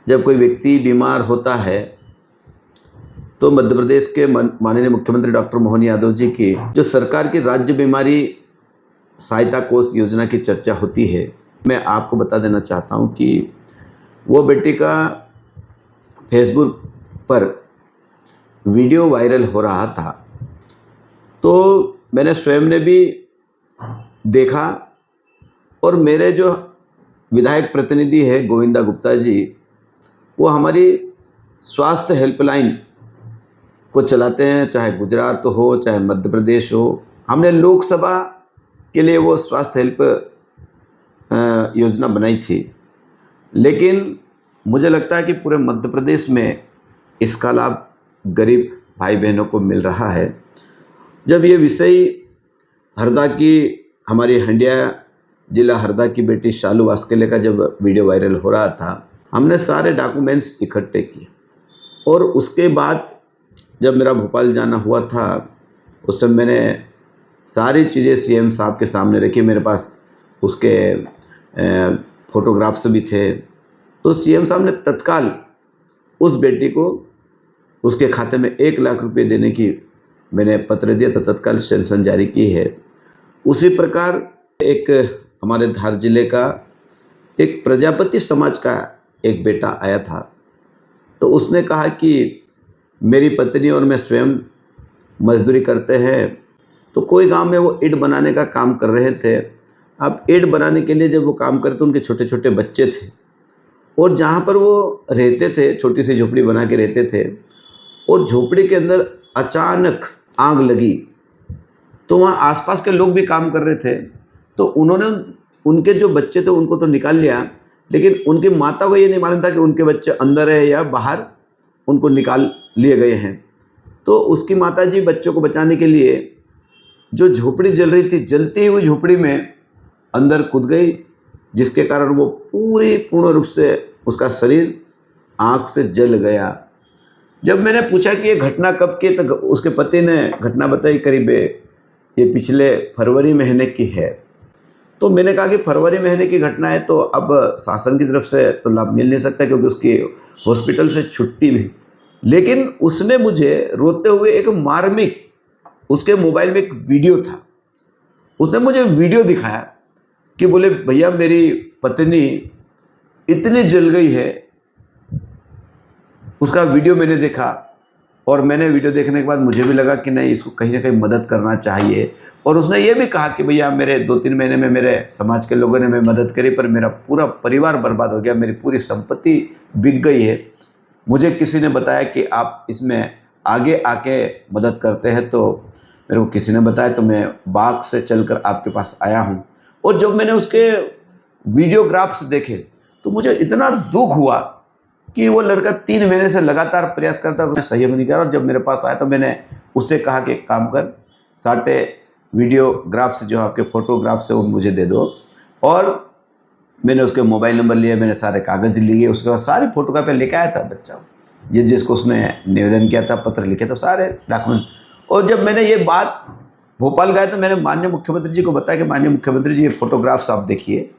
जब कोई व्यक्ति बीमार होता है तो मध्य प्रदेश के माननीय मुख्यमंत्री डॉक्टर मोहन यादव जी की जो सरकार की राज्य बीमारी सहायता कोष योजना की चर्चा होती है, मैं आपको बता देना चाहता हूं कि वो बेटी का फेसबुक पर वीडियो वायरल हो रहा था। तो मैंने स्वयं ने भी देखा और मेरे जो विधायक प्रतिनिधि है गोविंदा गुप्ता जी, वो हमारी स्वास्थ्य हेल्पलाइन को चलाते हैं, चाहे गुजरात हो चाहे मध्य प्रदेश हो। हमने लोकसभा के लिए वो स्वास्थ्य हेल्प योजना बनाई थी, लेकिन मुझे लगता है कि पूरे मध्य प्रदेश में इसका लाभ गरीब भाई बहनों को मिल रहा है। जब ये विषय हरदा की हमारी हंडिया जिला हरदा की बेटी शालू वास्केले का जब वीडियो वायरल हो रहा था, हमने सारे डॉक्यूमेंट्स इकट्ठे किए और उसके बाद जब मेरा भोपाल जाना हुआ था, उस समय मैंने सारी चीज़ें सीएम साहब के सामने रखी। मेरे पास उसके फ़ोटोग्राफ्स भी थे। तो सीएम साहब ने तत्काल उस बेटी को उसके खाते में 1 लाख रुपए देने की मैंने पत्र दिया था, तत्काल सेंक्शन जारी की है। उसी प्रकार एक हमारे धार जिले का एक प्रजापति समाज का एक बेटा आया था, तो उसने कहा कि मेरी पत्नी और मैं स्वयं मजदूरी करते हैं, तो कोई गांव में वो ईंट बनाने का काम कर रहे थे। अब ईंट बनाने के लिए जब वो काम करते, उनके छोटे छोटे बच्चे थे और जहाँ पर वो रहते थे छोटी सी झोपड़ी बना के रहते थे, और झोपड़ी के अंदर अचानक आग लगी। तो वहाँ आसपास के लोग भी काम कर रहे थे, तो उन्होंने उनके जो बच्चे थे उनको तो निकाल लिया, लेकिन उनकी माता को ये नहीं मालूम था कि उनके बच्चे अंदर है या बाहर उनको निकाल लिए गए हैं। तो उसकी माताजी बच्चों को बचाने के लिए जो झोपड़ी जल रही थी, जलती हुई झोपड़ी में अंदर कूद गई, जिसके कारण वो पूर्ण रूप से उसका शरीर आग से जल गया। जब मैंने पूछा कि ये घटना कब की, तो उसके पति ने घटना बताई, करीब ये पिछले फरवरी महीने की है। तो मैंने कहा कि फरवरी महीने की घटना है, तो अब शासन की तरफ से तो लाभ मिल नहीं सकता क्योंकि उसकी हॉस्पिटल से छुट्टी भी। लेकिन उसने मुझे रोते हुए एक मार्मिक, उसके मोबाइल में एक वीडियो था, उसने मुझे वीडियो दिखाया कि बोले भैया मेरी पत्नी इतनी जल गई है। उसका वीडियो मैंने देखा और मैंने वीडियो देखने के बाद मुझे भी लगा कि नहीं, इसको कहीं ना कहीं मदद करना चाहिए। और उसने ये भी कहा कि भैया मेरे 2-3 महीने में मेरे समाज के लोगों ने मैं मदद करी, पर मेरा पूरा परिवार बर्बाद हो गया, मेरी पूरी संपत्ति बिक गई है। मुझे किसी ने बताया कि आप इसमें आगे आके मदद करते हैं, तो मेरे को किसी ने बताया, तो मैं बाग से चलकर आपके पास आया हूँ। और जब मैंने उसके वीडियोग्राफ्स देखे तो मुझे इतना दुख हुआ कि वो लड़का 3 महीने से लगातार प्रयास करता है, सहयोग नहीं कर रहा। और जब मेरे पास आया तो मैंने उससे कहा कि काम कर, सारे वीडियोग्राफ्स जो आपके फ़ोटोग्राफ्स है वो मुझे दे दो। और मैंने उसके मोबाइल नंबर लिया, मैंने सारे कागज़ लिए, उसके बाद सारी फोटोकॉपी लेके आया था बच्चा, जिसको उसने निवेदन किया था, पत्र लिखे थे, सारे डॉक्यूमेंट। और जब मैंने ये बात भोपाल गया तो मैंने माननीय मुख्यमंत्री जी को बताया कि माननीय मुख्यमंत्री जी ये फ़ोटोग्राफ्स आप देखिए,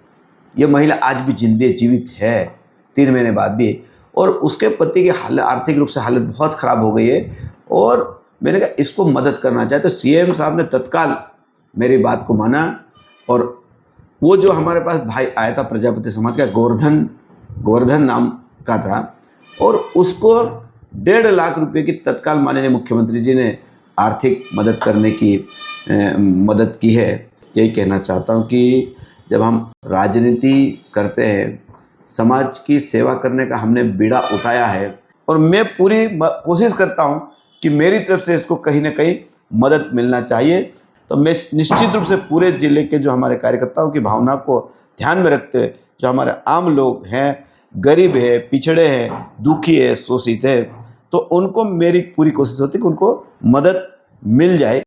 ये महिला आज भी जीवित है 3 महीने बाद भी, और उसके पति की हालत, आर्थिक रूप से हालत बहुत ख़राब हो गई है। और मैंने कहा इसको मदद करना चाहिए। तो सीएम साहब ने तत्काल मेरी बात को माना, और वो जो हमारे पास भाई आया था प्रजापति समाज का, गोवर्धन नाम का था, और उसको 1.5 लाख रुपए की तत्काल माननीय मुख्यमंत्री जी ने आर्थिक मदद करने की मदद की है। यही कहना चाहता हूँ कि जब हम राजनीति करते हैं, समाज की सेवा करने का हमने बीड़ा उठाया है, और मैं पूरी कोशिश करता हूँ कि मेरी तरफ से इसको कहीं ना कहीं मदद मिलना चाहिए। तो मैं निश्चित रूप से पूरे ज़िले के जो हमारे कार्यकर्ताओं की भावना को ध्यान में रखते हुए, जो हमारे आम लोग हैं, गरीब है, पिछड़े हैं, दुखी है, शोषित है, तो उनको मेरी पूरी कोशिश होती है कि उनको मदद मिल जाए।